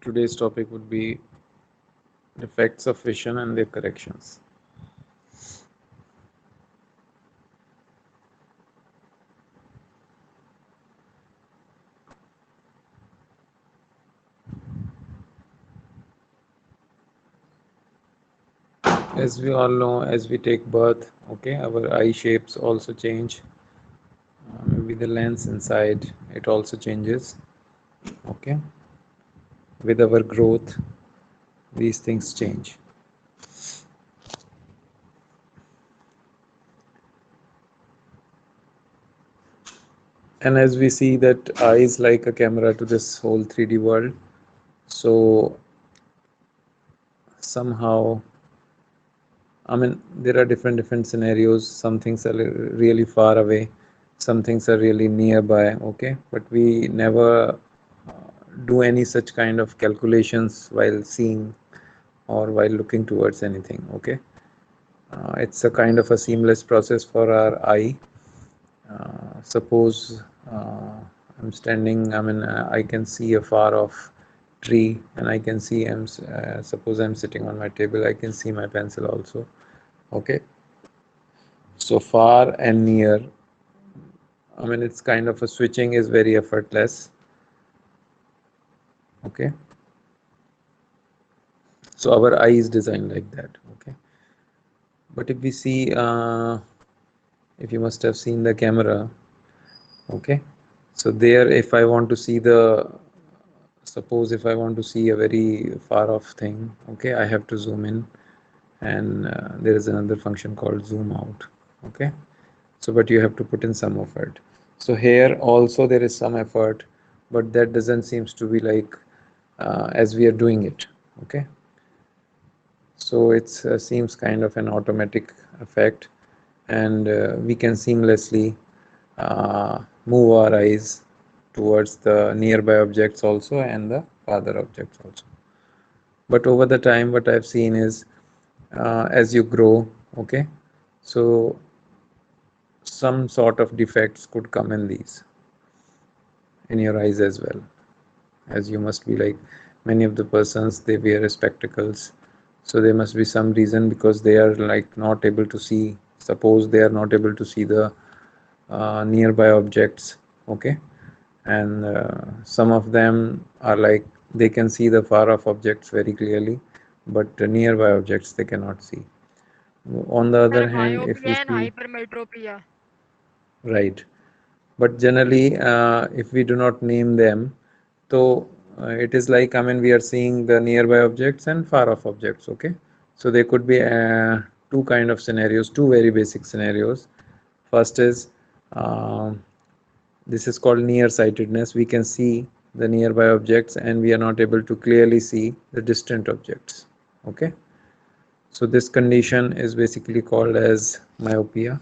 Today's topic would be defects of vision and their corrections. As we all know, as we take birth, okay, our eye shapes also change. Maybe the lens inside it also changes. Okay, with our growth, these things change. And as we see that eye is like a camera to this whole 3D world, so somehow there are different scenarios. Some things are really far away, some things are really nearby, okay? But we never do any such kind of calculations while seeing or while looking towards anything, okay? It's a kind of a seamless process for our eye. Suppose I'm standing, I can see a far off tree, and I can see, suppose I'm sitting on my table, I can see my pencil also, okay? So far and near, it's kind of a switching is very effortless, okay? So our eye is designed like that, okay? But if we see, if you must have seen the camera, okay? So there, if I want to see suppose if I want to see a very far off thing, okay, I have to zoom in, and there is another function called zoom out, okay? So but you have to put in some effort. So here also there is some effort, but that doesn't seems to be like as we are doing it, okay? So it seems kind of an automatic effect, and we can seamlessly move our eyes towards the nearby objects also and the farther objects also. But over the time, what I've seen is as you grow, okay, so some sort of defects could come in these in your eyes as well. As you must be like many of the persons, they wear spectacles, so there must be some reason, because they are like not able to see, suppose they are not able to see the nearby objects, okay? And some of them are like they can see the far off objects very clearly, but the nearby objects they cannot see. On the other hand, if we Myopia and see, hypermetropia. right, but generally if we do not name them, so it is like, we are seeing the nearby objects and far off objects, okay? So there could be two kind of scenarios, two very basic scenarios. First is um, this is called nearsightedness. We can see the nearby objects and we are not able to clearly see the distant objects, okay? So this condition is basically called as myopia.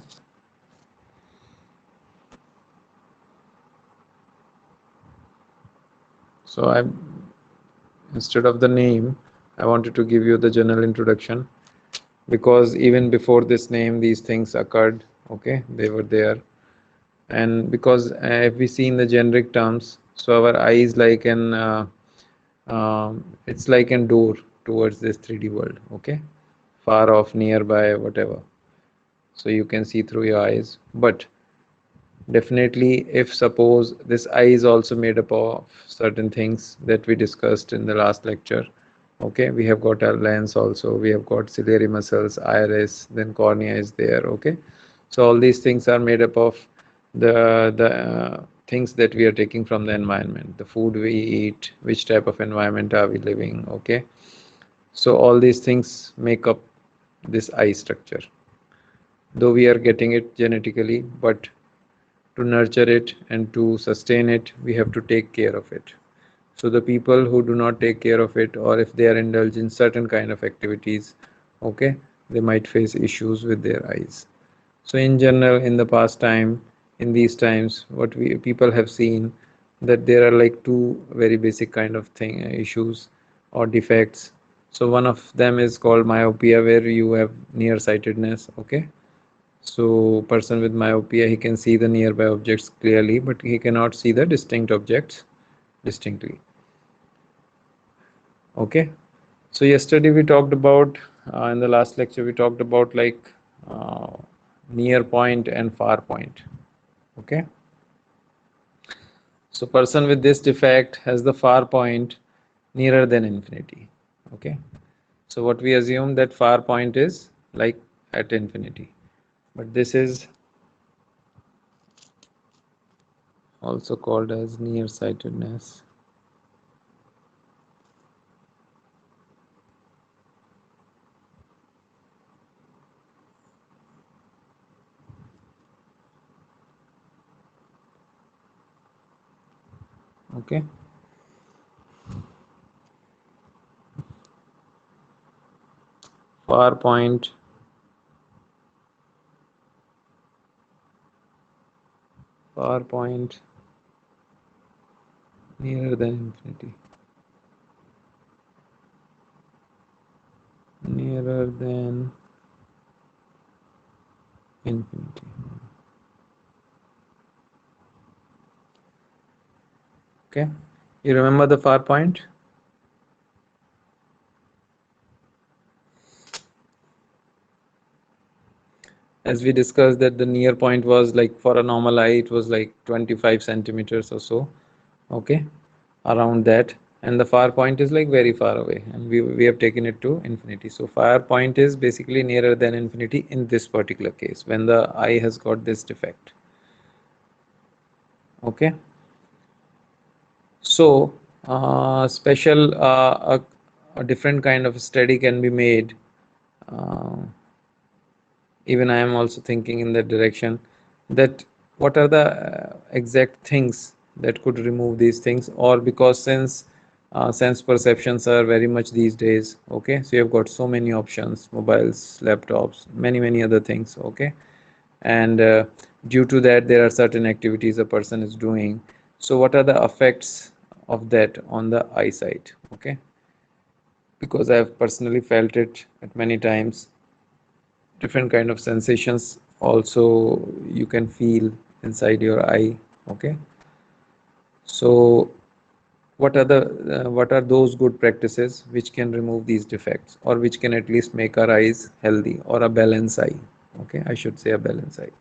So I, instead of the name, I wanted to give you the general introduction, because even before this name these things occurred, okay? They were there. And because if we see in the generic terms, so our eye is like an it's like a door towards this 3D world, okay? Far off, nearby, whatever. So you can see through your eyes. But definitely, if suppose this eye is also made up of certain things that we discussed in the last lecture, okay? We have got our lens also, we have got ciliary muscles, iris, then cornea is there, okay? So all these things are made up of the things that we are taking from the environment, the food we eat, which type of environment are we living, okay? So all these things make up this eye structure, though we are getting it genetically, but to nurture it and to sustain it, we have to take care of it. So the people who do not take care of it, or if they are indulged in certain kind of activities, okay, they might face issues with their eyes. So in general, in the past time, in these times, what we people have seen, that there are like two very basic kind of thing issues or defects. So one of them is called myopia, where you have nearsightedness, okay? So person with myopia, he can see the nearby objects clearly, but he cannot see the distinct objects distinctly. Okay, so yesterday we talked about, in the last lecture, we talked about like uh, near point and far point. Okay, so person with this defect has the far point nearer than infinity. Okay, so what we assume that far point is like at infinity, but this is also called as nearsightedness. Okay, far point nearer than infinity, nearer than infinity. Okay, you remember the far point? As we discussed that the near point was like for a normal eye it was like 25 centimeters or so. Okay, around that, and the far point is like very far away, and we have taken it to infinity. So far point is basically nearer than infinity in this particular case when the eye has got this defect. Okay, so special a different kind of study can be made. uh, Even I am also thinking in that direction, that what are the exact things that could remove these things, or because since sense perceptions are very much these days. Okay, so you've got so many options, mobiles, laptops, many other things. Okay, and due to that there are certain activities a person is doing. So what are the effects of that on the eyesight? Okay, because I have personally felt it at many times. Different kind of sensations also you can feel inside your eye. Okay, so what are those good practices which can remove these defects, or which can at least make our eyes healthy, or a balanced eye? Okay, I should say a balanced eye.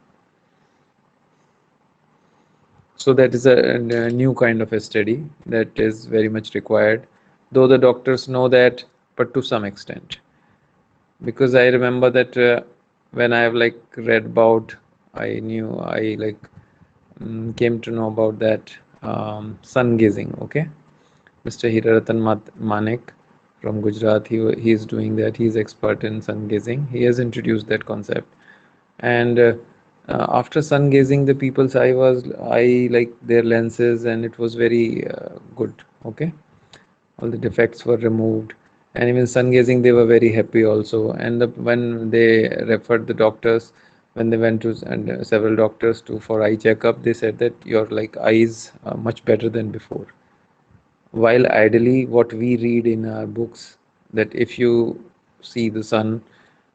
So that is a new kind of a study that is very much required, though the doctors know that, but to some extent. Because I remember that when I have like read about, I knew I like came to know about that sun gazing. Okay, Mr. Hiraratan Manek from Gujarat, he is doing that. He is expert in sun gazing. He has introduced that concept, and after sun gazing, the people's eye like their lenses, and it was very good. Okay, all the defects were removed, and even sun gazing they were very happy also. And when they referred the doctors, when they went to and several doctors to for eye checkup, they said that your like eyes are much better than before. While ideally what we read in our books, that if you see the sun,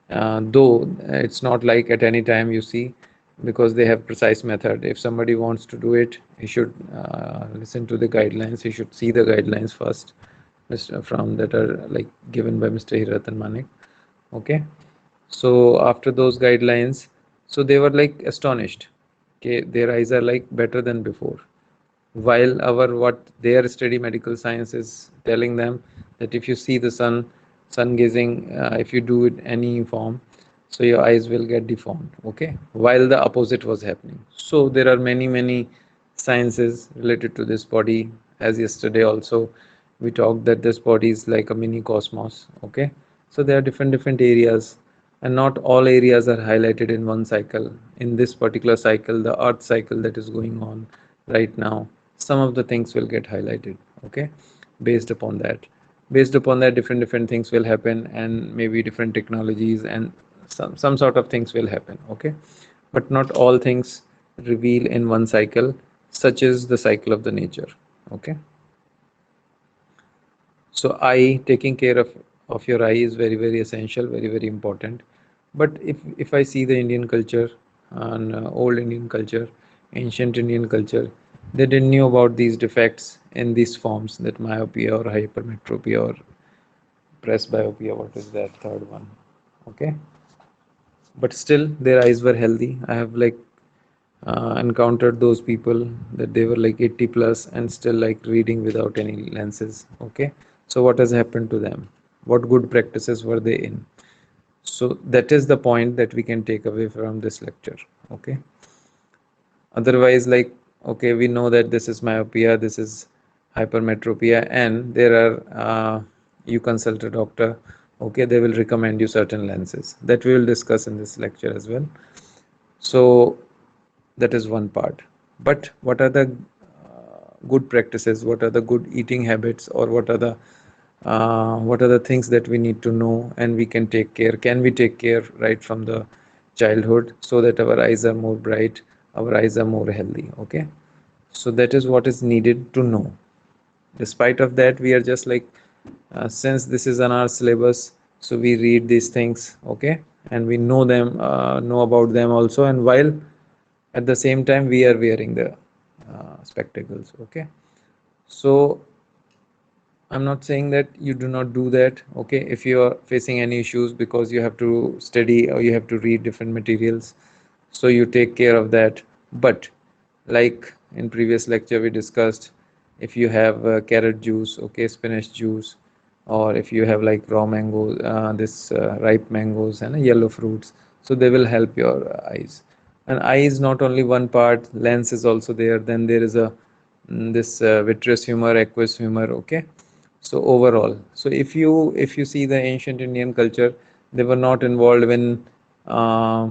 though it's not like at any time you see, because they have precise method. If somebody wants to do it, he should listen to the guidelines. He should see the guidelines first, from that are like given by Mr. Hiratan Manik. Okay, so after those guidelines, so they were like astonished. Okay, their eyes are like better than before. While our what their study medical science is telling them that if you see the sun gazing, if you do it any form, so your eyes will get deformed. Okay, while the opposite was happening. So there are many sciences related to this body. As yesterday also we talked that this body is like a mini cosmos. Okay, so there are different areas, and not all areas are highlighted in one cycle. In this particular cycle, the earth cycle that is going on right now, some of the things will get highlighted. Okay, based upon that, different things will happen, and maybe different technologies and some sort of things will happen. Okay, but not all things reveal in one cycle, such is the cycle of the nature. Okay, so eye, taking care of your eye is very essential, very important. But if I see the Indian culture, and old Indian culture, ancient Indian culture, they didn't knew about these defects in these forms, that myopia or hypermetropia, or presbyopia, what is that third one? Okay, but still their eyes were healthy. I have like encountered those people that they were like 80 plus and still like reading without any lenses. Okay, so what has happened to them? What good practices were they in? So that is the point that we can take away from this lecture. Okay, otherwise, like, okay, we know that this is myopia, this is hypermetropia, and there are you consult a doctor. Okay, they will recommend you certain lenses that we will discuss in this lecture as well. So that is one part. But what are the good practices, what are the good eating habits, or what are the things that we need to know and we can take care, can we take care right from the childhood so that our eyes are more bright, our eyes are more healthy? Okay, so that is what is needed to know. Despite of that, we are just like since this is on our syllabus, so we read these things. Okay, and we know them, know about them also, and while at the same time we are wearing the spectacles. Okay, so I'm not saying that you do not do that. Okay, if you are facing any issues because you have to study or you have to read different materials, so you take care of that. But like in previous lecture we discussed, if you have carrot juice, okay, spinach juice, or if you have like raw mangoes, this ripe mangoes and yellow fruits, so they will help your eyes. And eye is not only one part, lens is also there. Then there is a this vitreous humor, aqueous humor. Okay, so overall, so if you see the ancient Indian culture, they were not involved in uh,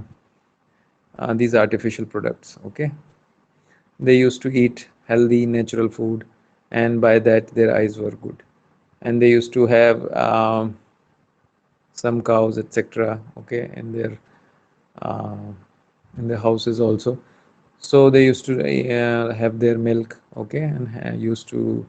these artificial products. Okay, they used to eat healthy natural food, and by that their eyes were good. And they used to have some cows, etc. Okay, uh, in their houses also. So they used to have their milk. Okay, and used to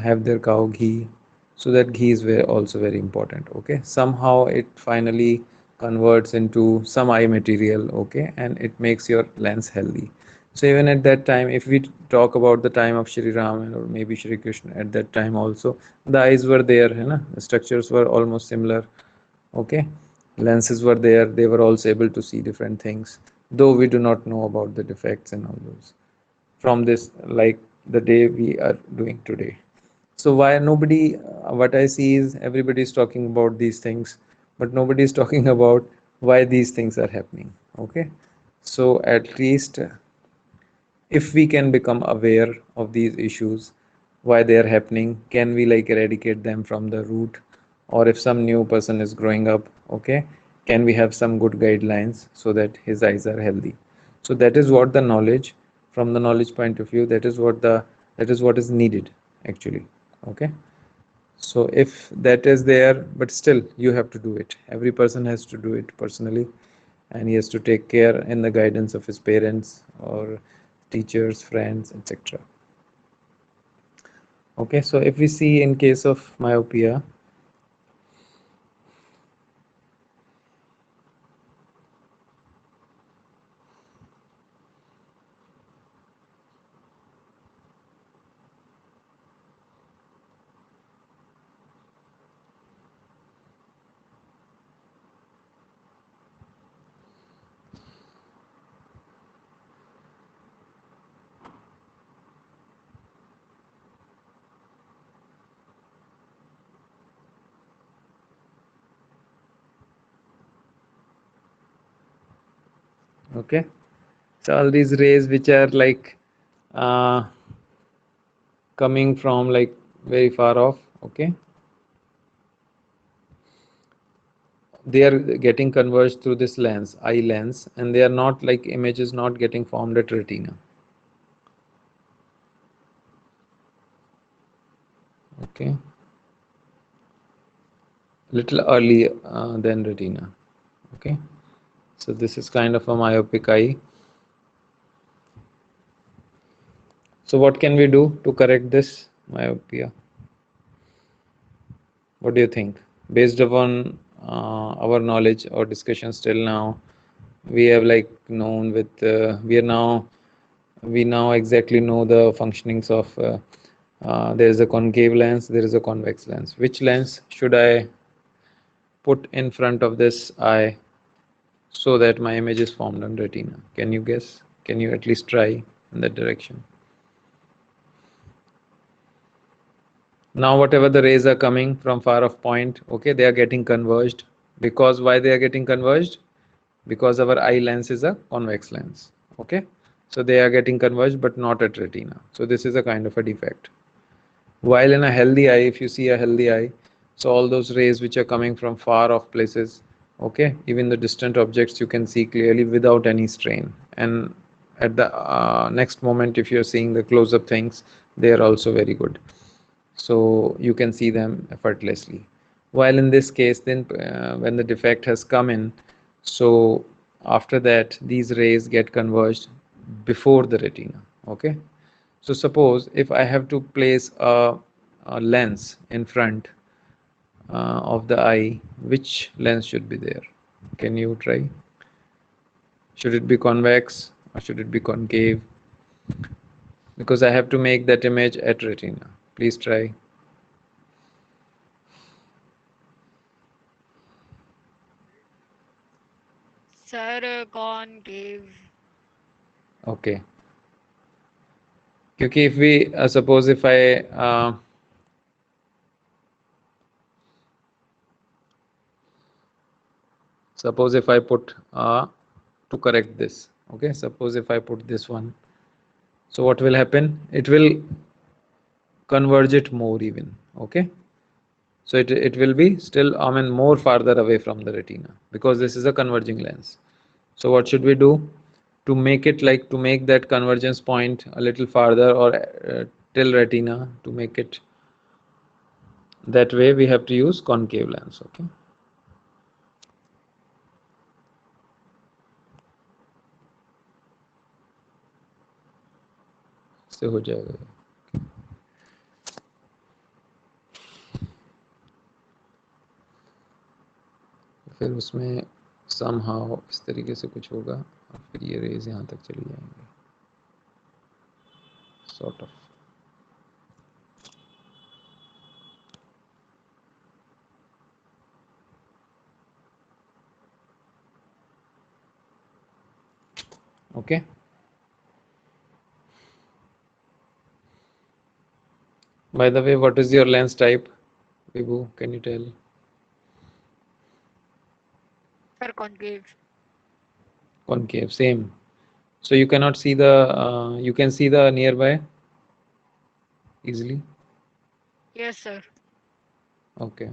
have their cow ghee. So that ghee is also very important. Okay, somehow it finally converts into some eye material. Okay, and it makes your lens healthy. So even at that time, if we talk about the time of Shri Ram or maybe Shri Krishna, at that time also the eyes were there, you know? The structures were almost similar. Okay, lenses were there, they were also able to see different things, though we do not know about the defects and all those from this, like the day we are doing today. So why nobody, what I see is everybody is talking about these things, but nobody is talking about why these things are happening. Okay, so at least if we can become aware of these issues, why they are happening, can we like eradicate them from the root? Or if some new person is growing up, okay, can we have some good guidelines so that his eyes are healthy? So that is what the knowledge, from the knowledge point of view, that is what is needed actually. Okay, so if that is there, but still you have to do it, every person has to do it personally, and he has to take care in the guidance of his parents or teachers, friends, etc. Okay, so if we see in case of myopia, okay, so all these rays which are like uh, coming from like very far off, okay, they are getting converged through this lens, eye lens, and they are not like images not getting formed at retina. Okay, little early than retina. Okay, so this is kind of a myopic eye. So what can we do to correct this myopia? What do you think? Based upon our knowledge or discussions till now, we have like known we now exactly know the functionings of There is a concave lens, there is a convex lens. Which lens should I put in front of this eye so that my image is formed on retina? Can you guess? Can you at least try in that direction? Now whatever the rays are coming from far off point, okay, they are getting converged. Because why they are getting converged? Because our eye lens is a convex lens, okay, so they are getting converged but not at retina. So this is a kind of a defect. While in a healthy eye, if you see a healthy eye, so all those rays which are coming from far off places, okay, even the distant objects you can see clearly without any strain, and at the next moment if you're seeing the close-up things, they are also very good, so you can see them effortlessly. While in this case, then when the defect has come in, so after that these rays get converged before the retina, okay. So suppose if I have to place a lens in front of the eye, which lens should be there? Can you try? Should it be convex or should it be concave? Because I have to make that image at retina. Please try. Sir, concave. Okay. क्योंकि if we suppose if I suppose if I put to correct this, okay, suppose if I put this one, so what will happen? It will converge it more even, okay. So it will be still, I mean, more farther away from the retina because this is a converging lens. So what should we do to make it, like, to make that convergence point a little farther or till retina, to make it that way we have to use concave lens, okay. से हो जाएगा, फिर उसमें somehow इस तरीके से कुछ होगा और फिर ये रेज यहाँ तक चली जाएंगे sort of. Okay. By the way, what is your lens type, Vibhu? Can you tell? Sir, concave. Concave, same. So you cannot see the, you can see the nearby easily. Yes, sir. Okay.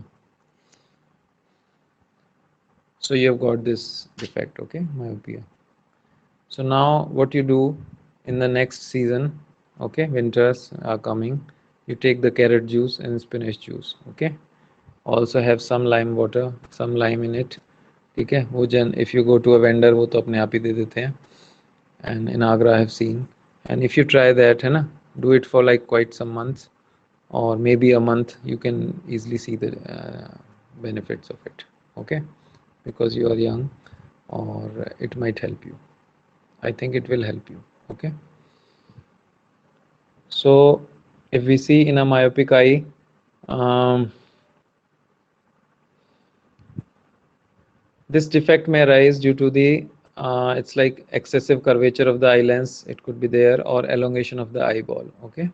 So you have got this defect, okay, myopia. So now what you do in the next season, okay, winters are coming, you take the carrot juice and spinach juice, okay. Also have some lime water, some lime in it, ठीक है. वो जन if you go to a vendor वो तो अपने आप ही दे देते हैं. And in Agra I have seen, and if you try that, है ना, do it for like quite some months or maybe a month, you can easily see the benefits of it, okay, because you are young, or it might help you. I think it will help you, okay. So if we see in a myopic eye, um, this defect may arise due to the it's like excessive curvature of the eye lens, it could be there, or elongation of the eyeball, okay.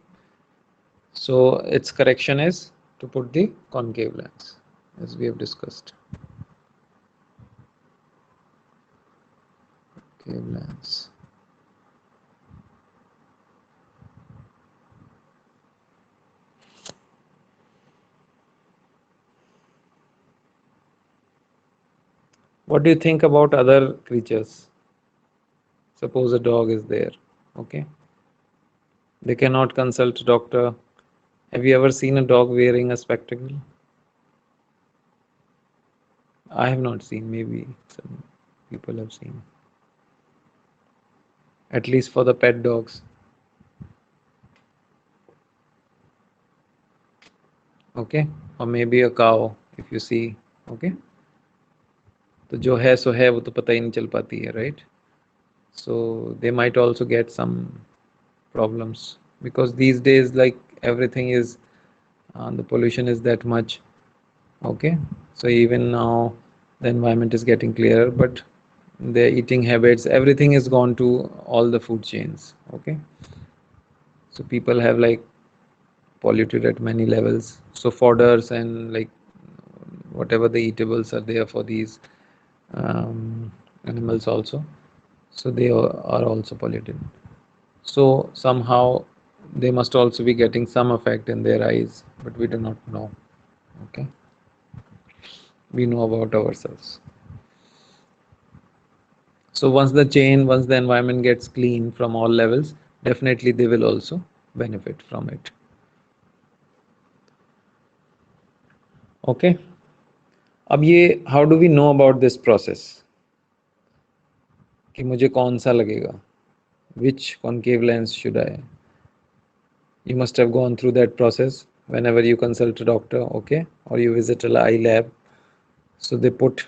So its correction is to put the concave lens, as we have discussed. Concave lens. What do you think about other creatures? Suppose a dog is there, okay. They cannot consult doctor. Have you ever seen a dog wearing a spectacle? I have not seen. Maybe some people have seen. At least for the pet dogs. Okay. Or maybe a cow, if you see. Okay. तो जो है सो है, वो तो पता ही नहीं चल पाती है, right? So they might also get some problems because these days, like everything is the pollution is that much. Okay, so even now the environment is getting clearer, but their eating habits, everything is gone to all the food chains. Okay, so people have like polluted at many levels. So fodders and like whatever the eatables are there for these um, animals also, so they are also polluted. So somehow they must also be getting some effect in their eyes, but we do not know. Okay, we know about ourselves. So once the environment gets clean from all levels, definitely they will also benefit from it. Okay, अब ये how do we know about this process कि मुझे कौन सा लगेगा, which concave lens should I? You must have gone through that process whenever you consult a doctor, okay, or you visit a eye lab. So they put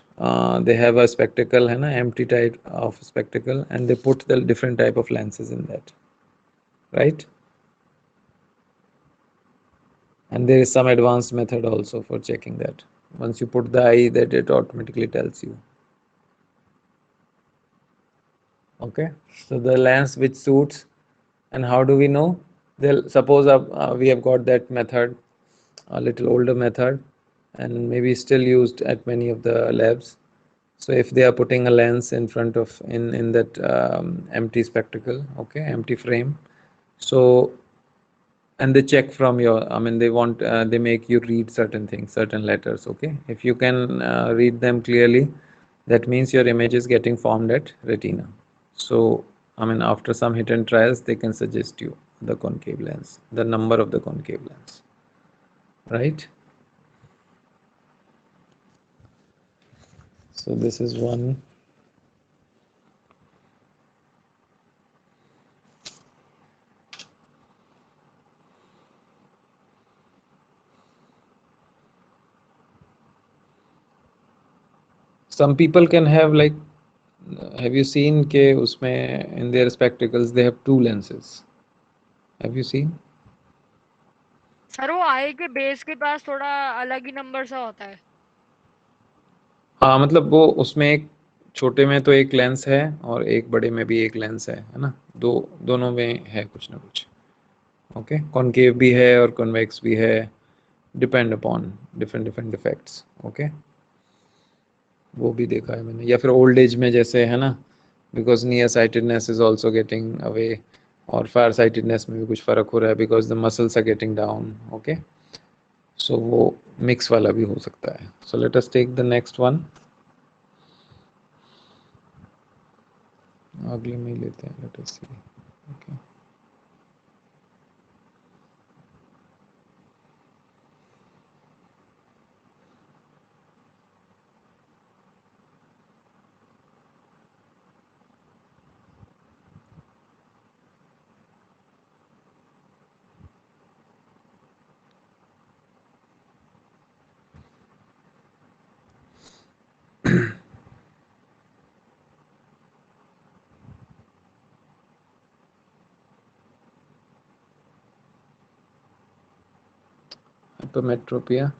they have a spectacle है ना, empty type of spectacle, and they put the different type of lenses in that, right? And there is some advanced method also for checking that. Once you put the eye, that it automatically tells you. Okay, so the lens which suits. And how do we know? They'll suppose we have got that method, a little older method, and maybe still used at many of the labs. So if they are putting a lens in front of in that empty spectacle, okay, empty frame, so and they check from your, I mean, they want they make you read certain things, certain letters. Okay, if you can read them clearly, that means your image is getting formed at retina. So I mean, after some hit and trials, they can suggest you the concave lens, the number of the concave lens, right? So this is one. Some people can have like, have you seen ke usme in their spectacles they have two lenses? Have you seen? Sir वो आई के base के पास थोड़ा अलग ही number सा होता है। हाँ, मतलब वो उसमें एक छोटे में तो एक लेंस है और एक बड़े में भी एक लेंस है ना? दो दोनों में है कुछ ना कुछ। ओके, कॉनकेव भी है और कॉन्वेक्स भी है, depend upon different different defects. Okay, वो भी देखा है मैंने। या फिर ओल्ड एज में जैसे है ना, because near sightedness is also getting away, और फार साइटेडनेस में भी कुछ फर्क हो रहा है because the muscles are getting down. Okay, so वो मिक्स वाला भी हो सकता है। So let us take the next one, अगले में ही लेते हैं, let us see. Okay, hypermetropia.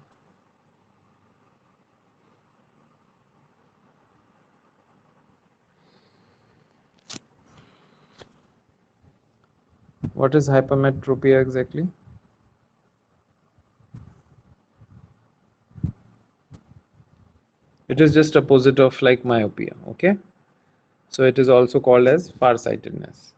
What is hypermetropia exactly? It is just opposite of like myopia. Okay, so it is also called as farsightedness.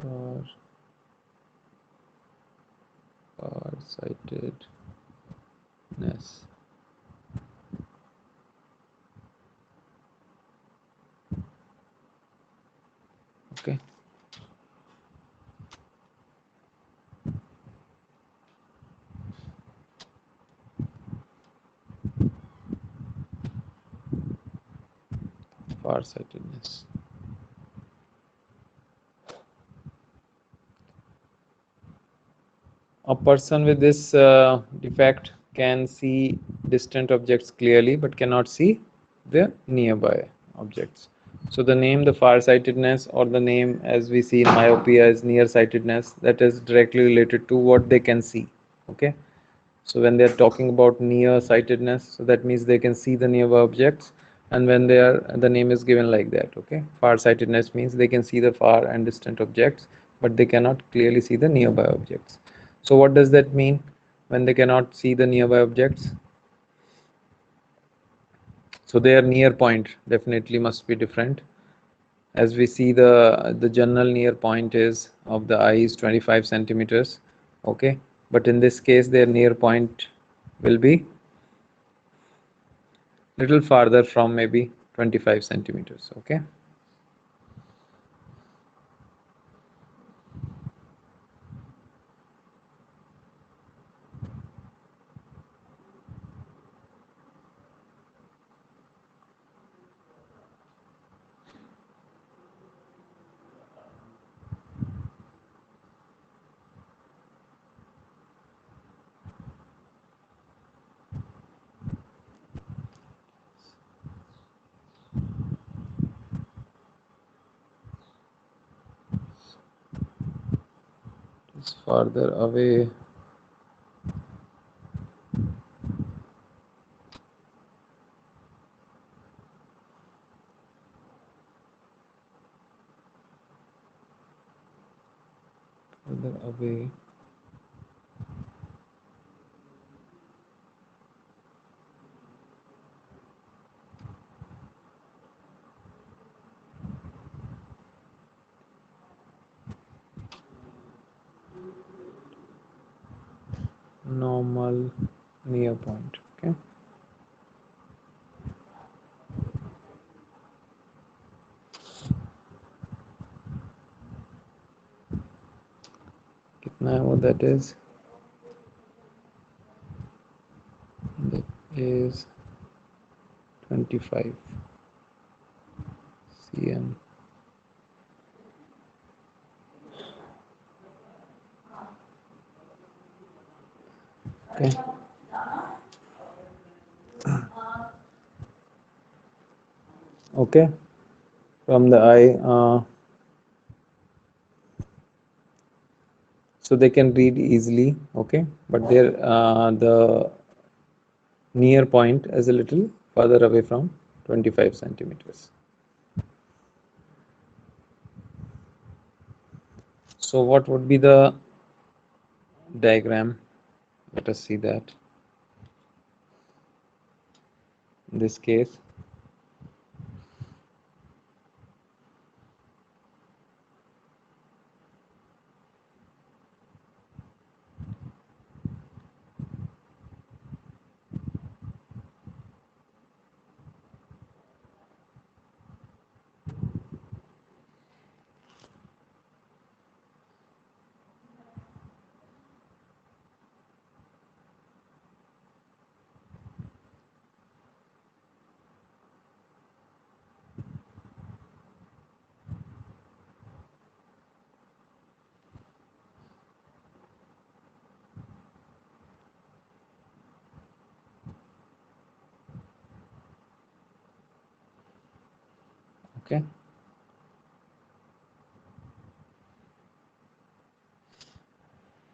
Far farsightedness. Okay, farsightedness. A person with this defect can see distant objects clearly but cannot see the nearby objects. So the name, the farsightedness, or the name as we see in myopia is nearsightedness, that is directly related to what they can see. Okay, so when they are talking about nearsightedness, so that means they can see the nearby objects, and when they are, the name is given like that. Okay, farsightedness means they can see the far and distant objects but they cannot clearly see the nearby objects. So what does that mean when they cannot see the nearby objects? So their near point definitely must be different. As we see, the general near point is of the eye is 25 centimeters. Okay, but in this case their near point will be little farther from maybe 25 centimeters. Okay, it's farther away. Further away. Normal near point. Okay, kitna hai wo, that is 25 cm. Okay, okay, from the eye, so they can read easily. Okay, but their the near point is a little further away from 25 centimeters. So what would be the diagram? Let us see that. In this case, okay,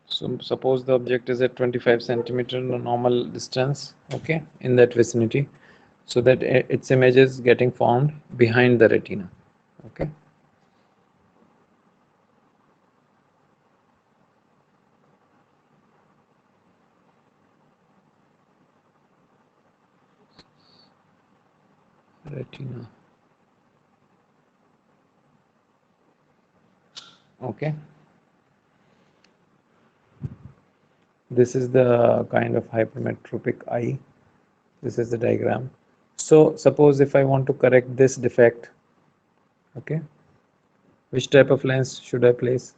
so suppose the object is at 25 centimeter normal distance, okay, in that vicinity, so that its image is getting formed behind the retina. Okay, retina. Okay, this is the kind of hypermetropic eye. This is the diagram. So suppose if I want to correct this defect, okay, which type of lens should I place?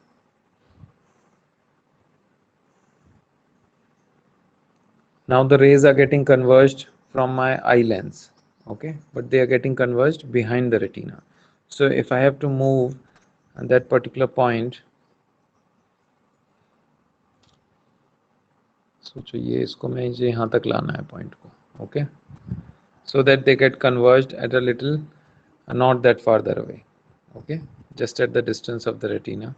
Now the rays are getting converged from my eye lens, okay, but they are getting converged behind the retina. So if I have to move at that particular point, सोचो ये इसको मैं यहाँ तक लाना है point को, okay, so that they get converged at a little not that farther away, okay, just at the distance of the retina,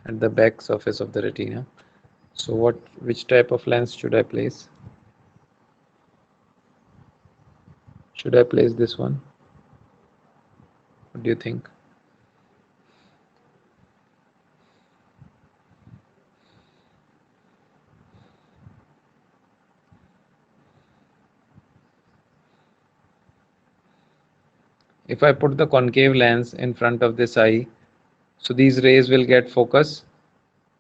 at the back surface of the retina. So which type of lens should I place? Should I place this one? What do you think? If I put the concave lens in front of this eye, so these rays will get focus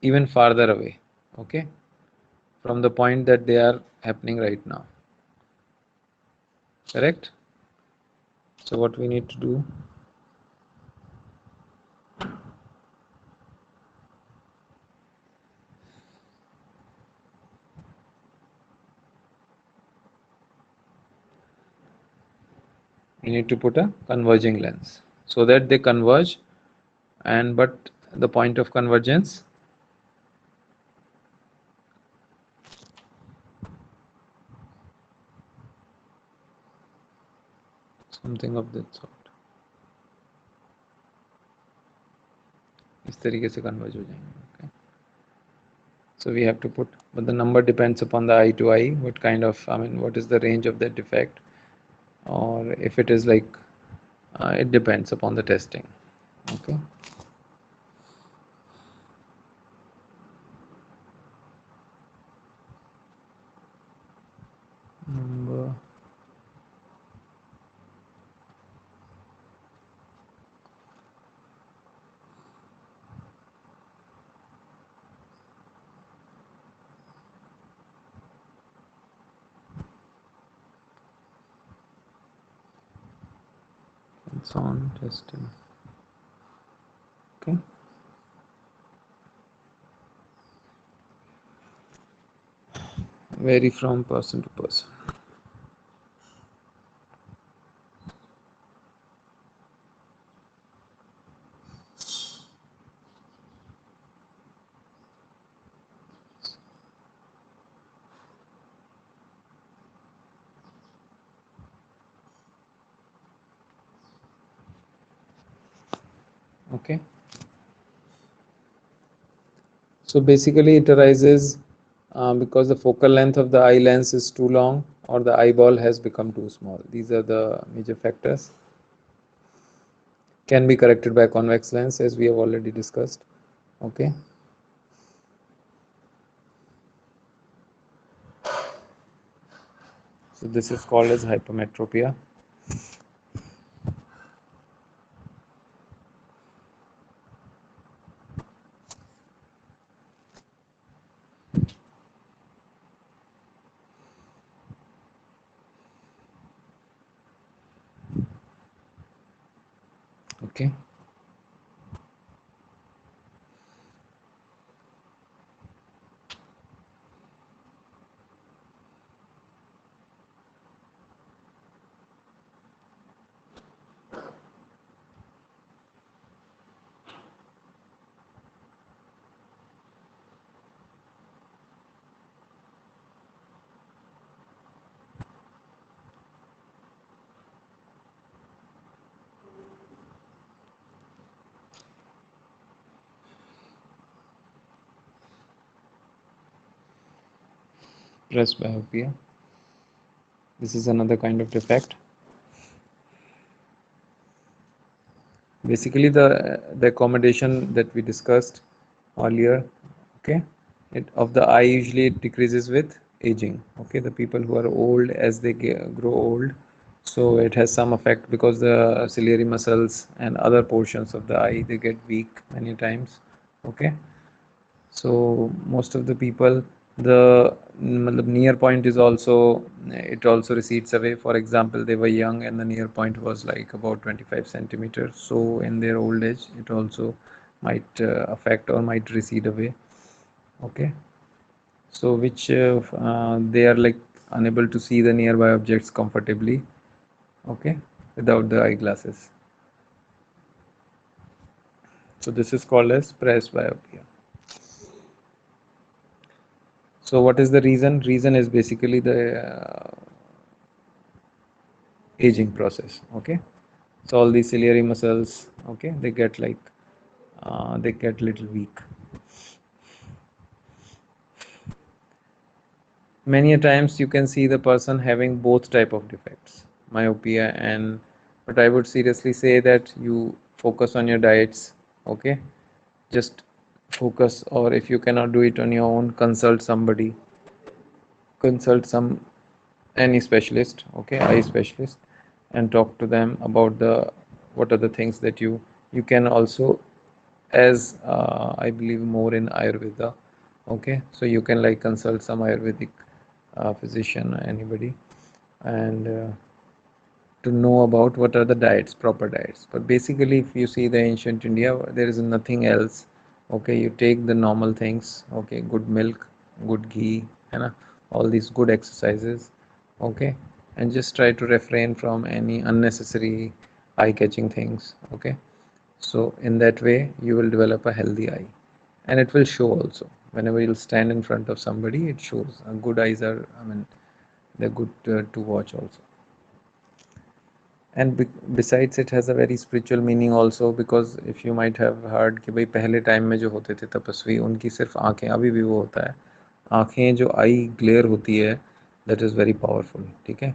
even farther away, okay, from the point that they are happening right now, correct? So what we need to do, we need to put a converging lens so that they converge, and but the point of convergence, something of that sort, इस तरीके से converge हो जाएंगे, okay? So we have to put, but the number depends upon the eye to eye, what kind of, I mean, what is the range of that defect, or if it is like, it depends upon the testing, okay? Number, it's on testing, okay? Vary from person to person. Okay, so basically it arises because the focal length of the eye lens is too long or the eyeball has become too small. These are the major factors. Can be corrected by convex lens, as we have already discussed, okay? So this is called as hypermetropia. Okay, presbyopia. This is another kind of defect. Basically the accommodation that we discussed earlier, okay, of the eye usually it decreases with aging, okay? The people who are old, as they grow old, so it has some effect because the ciliary muscles and other portions of the eye, they get weak many times, okay? So most of the people, the near point is also, it also recedes away. For example, they were young and the near point was like about 25 centimeters, so in their old age it also might affect or might recede away, okay? So which they are like unable to see the nearby objects comfortably, okay, without the eyeglasses. So this is called as presbyopia. So what is the reason? Reason is basically the aging process. Okay, so all these ciliary muscles, okay, they get little weak. Many a times you can see the person having both type of defects, myopia and, but I would seriously say that you focus on your diets. Okay, just focus, or if you cannot do it on your own, consult somebody, consult some any specialist, okay, eye specialist, and talk to them about the what are the things that you can also, as I believe more in Ayurveda. Okay, so you can like consult some Ayurvedic physician, anybody, and to know about what are the diets, proper diets. But basically, if you see the ancient India, there is nothing else. Okay, you take the normal things. Okay, good milk, good ghee, and all these good exercises. Okay, and just try to refrain from any unnecessary eye-catching things. Okay, so in that way, you will develop a healthy eye, and it will show also. Whenever you'll stand in front of somebody, it shows. Good eyes are, I mean, they're good to watch also. And besides it has a very spiritual meaning also, because if you might have heard कि भाई पहले time में जो होते थे तपस्वी, उनकी सिर्फ आंखें, अभी भी वो होता है, आंखें जो आई ग्लेयर होती है, दैट इज़ वेरी पावरफुल. ठीक है,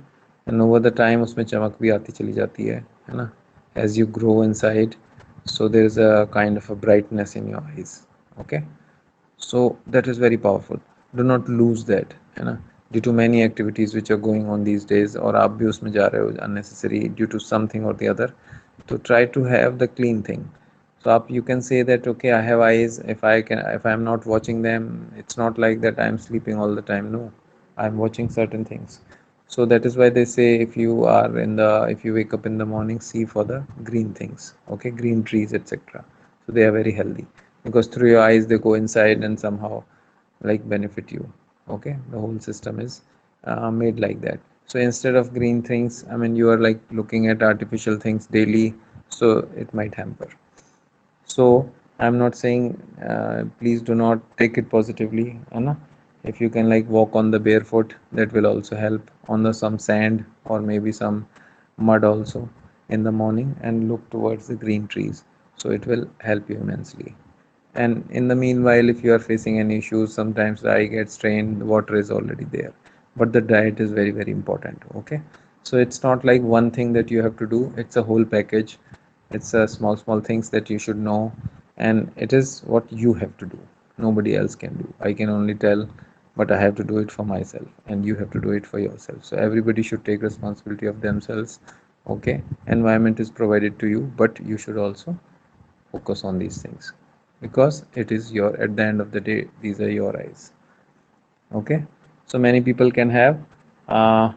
एंड ओवर द टाइम उसमें चमक भी आती चली जाती है ना, as you grow inside, so there is a kind of a brightness in your eyes. Okay, so that is very powerful. Do not lose that, है ना, due to many activities which are going on these days, और आप भी उसमें जा रहे हो unnecessary due to something or the other. So try to have the clean thing. So up you can say that okay, I have eyes, if I am not watching them, it's not like that I am sleeping all the time. No, I am watching certain things. So that is why they say, if you wake up in the morning, see for the green things, okay, green trees, etc. So they are very healthy, because through your eyes they go inside and somehow like benefit you. Okay, the whole system is made like that. So instead of green things, I mean, you are like looking at artificial things daily, so it might hamper. So I'm not saying, please do not take it positively, Anna. If you can like walk on the barefoot, that will also help on the some sand or maybe some mud also in the morning, and look towards the green trees, so it will help you immensely. And in the meanwhile, if you are facing any issues, sometimes the eye gets strained, the water is already there, but the diet is very very important. Okay, so it's not like one thing that you have to do, it's a whole package. It's a small things that you should know, and it is what you have to do. Nobody else can do. I can only tell, but I have to do it for myself, and you have to do it for yourself. So everybody should take responsibility of themselves. Okay, environment is provided to you, but you should also focus on these things, because it is your, at the end of the day, these are your eyes. Okay, so many people can have uh,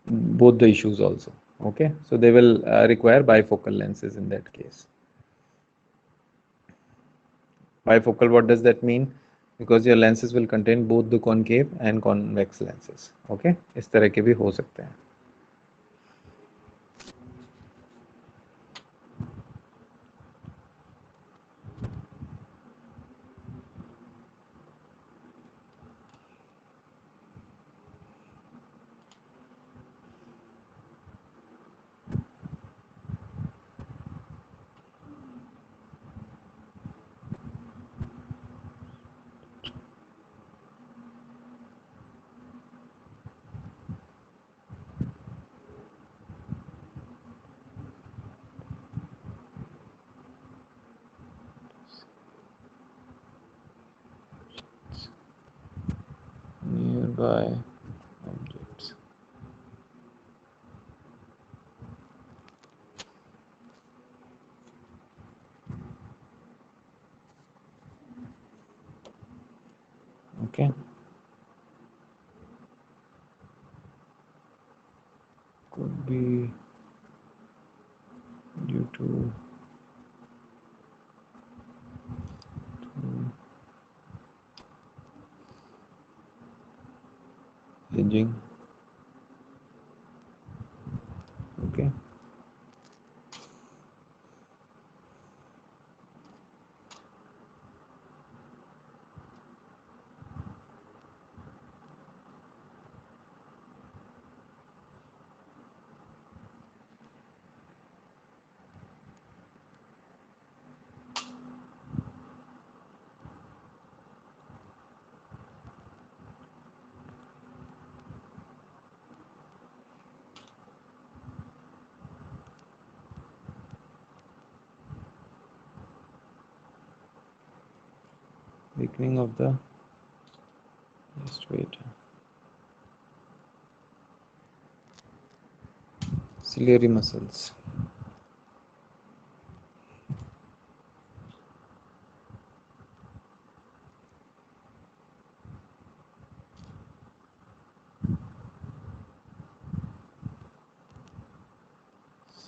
both the issues also. Okay, so they will require bifocal lenses in that case. Bifocal, what does that mean? Because your lenses will contain both the concave and convex lenses. Okay, इस तरह के भी हो सकते हैं. Nearby objects. Okay, could be due to aging. Okay, weakening of the, just wait, ciliary muscles.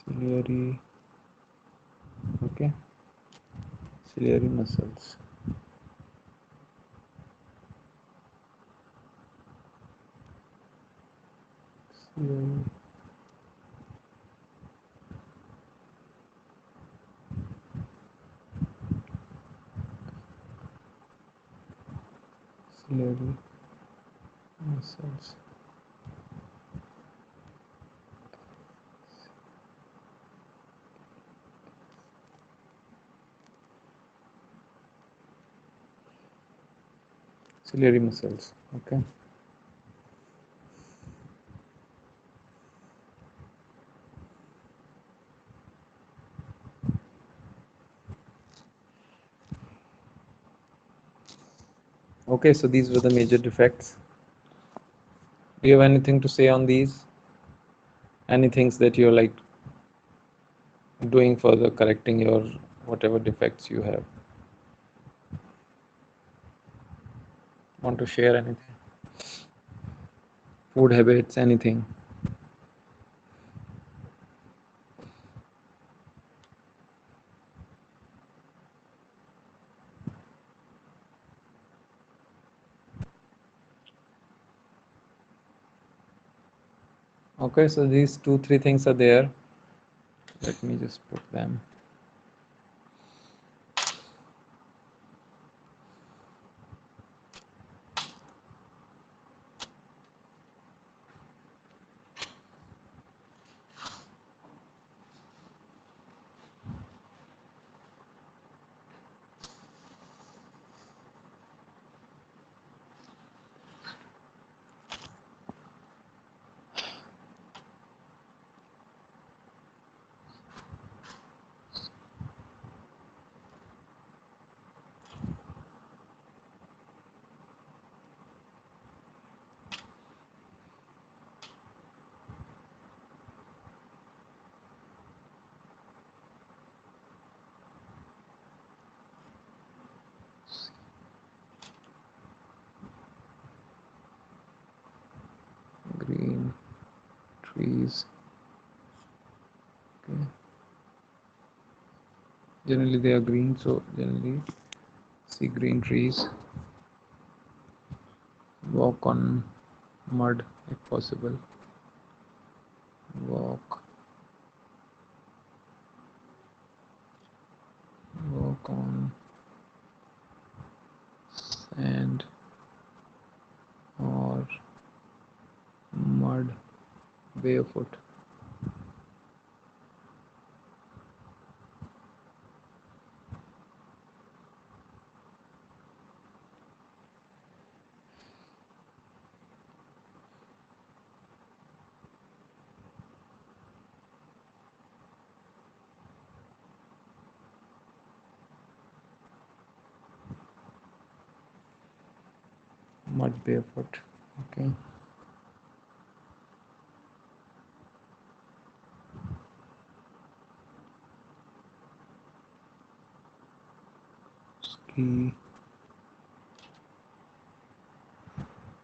Ciliary, okay, ciliary muscles. Ciliary, ciliary muscles. Ciliary muscles, okay. Okay, so these were the major defects. Do you have anything to say on these? Any things that you're like doing for the correcting your whatever defects you have? Want to share anything? Food habits, anything? Okay, so these 2-3 things are there. Let me just put them. Green trees. Okay. Generally they are green, so generally see green trees. Walk on mud if possible. Walk. Walk on sand or mud barefoot. Mud barefoot. Okay. Ski.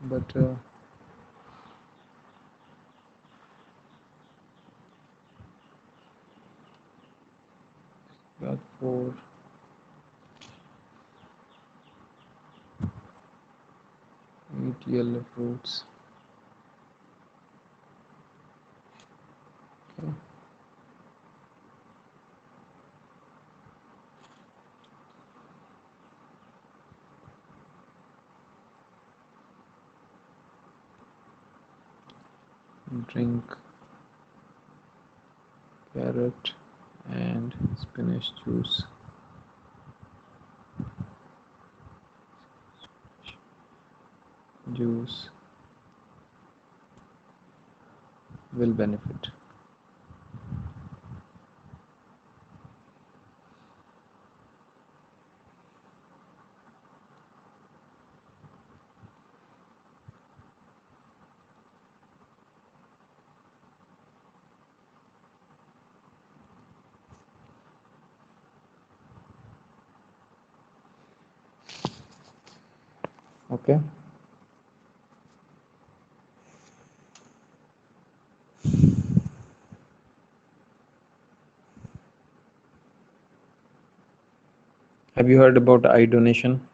Butter. Got 4. Eat yellow fruits. Okay. Drink carrot and spinach juice. Juice will benefit. Okay. Have you heard about eye donation?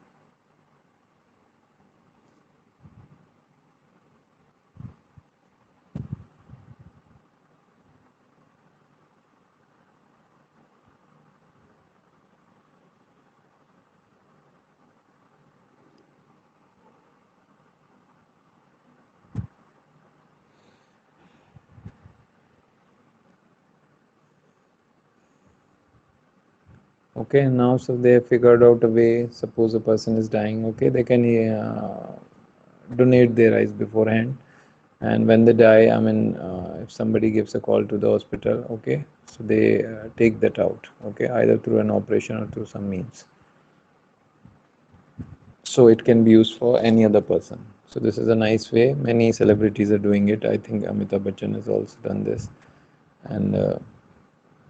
Okay, now so they have figured out a way. Suppose a person is dying, okay, they can donate their eyes beforehand, and when they die, I mean, if somebody gives a call to the hospital, okay, so they take that out, okay, either through an operation or through some means. So it can be used for any other person. So this is a nice way. Many celebrities are doing it. I think Amitabh Bachchan has also done this, and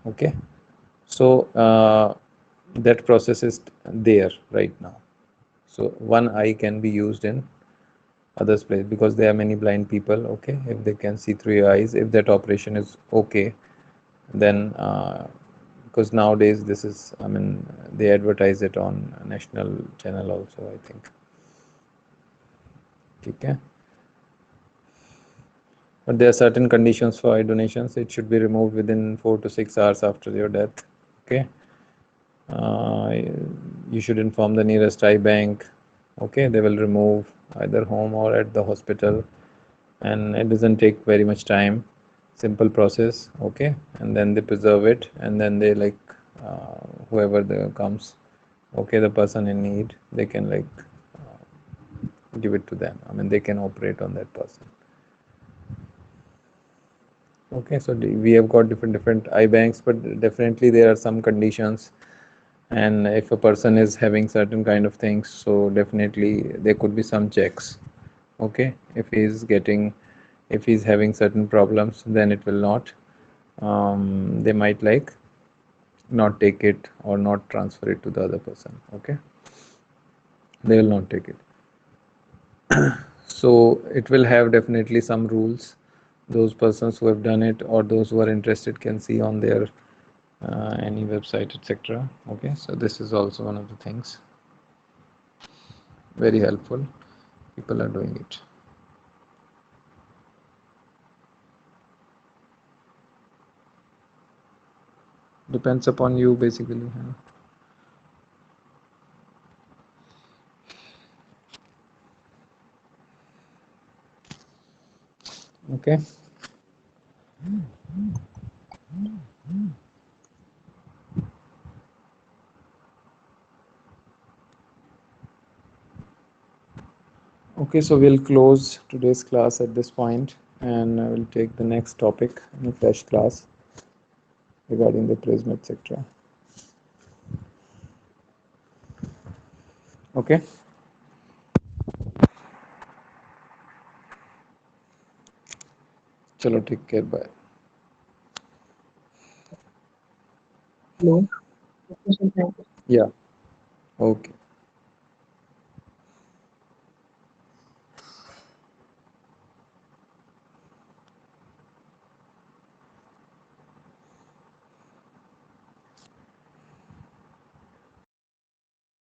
okay. So that process is there right now. So one eye can be used in others place because there are many blind people. Okay, if they can see through your eyes, if that operation is okay, then because nowadays this is, I mean, they advertise it on a national channel also, I think. Okay, but there are certain conditions for eye donations. It should be removed within 4 to 6 hours after your death. Okay, uh, you should inform the nearest eye bank. Okay, they will remove either home or at the hospital, and it doesn't take very much time. Simple process. Okay, and then they preserve it, and then they like whoever the comes, okay, the person in need, they can like give it to them. I mean, they can operate on that person. Okay, so we have got different eye banks, but definitely there are some conditions, and if a person is having certain kind of things, so definitely there could be some checks. Okay, if he's having certain problems, then it will not, they might like not take it or not transfer it to the other person. Okay, they will not take it. So it will have definitely some rules. Those persons who have done it or those who are interested can see on their any website, etc. Okay, so this is also one of the things, very helpful. People are doing it. Depends upon you basically. Huh? Okay. Okay, so we'll close today's class at this point, and I will take the next topic in a fresh class regarding the prism, etc. Okay, chalo, take care, bye. Hello. Okay, so thank you. Yeah, okay.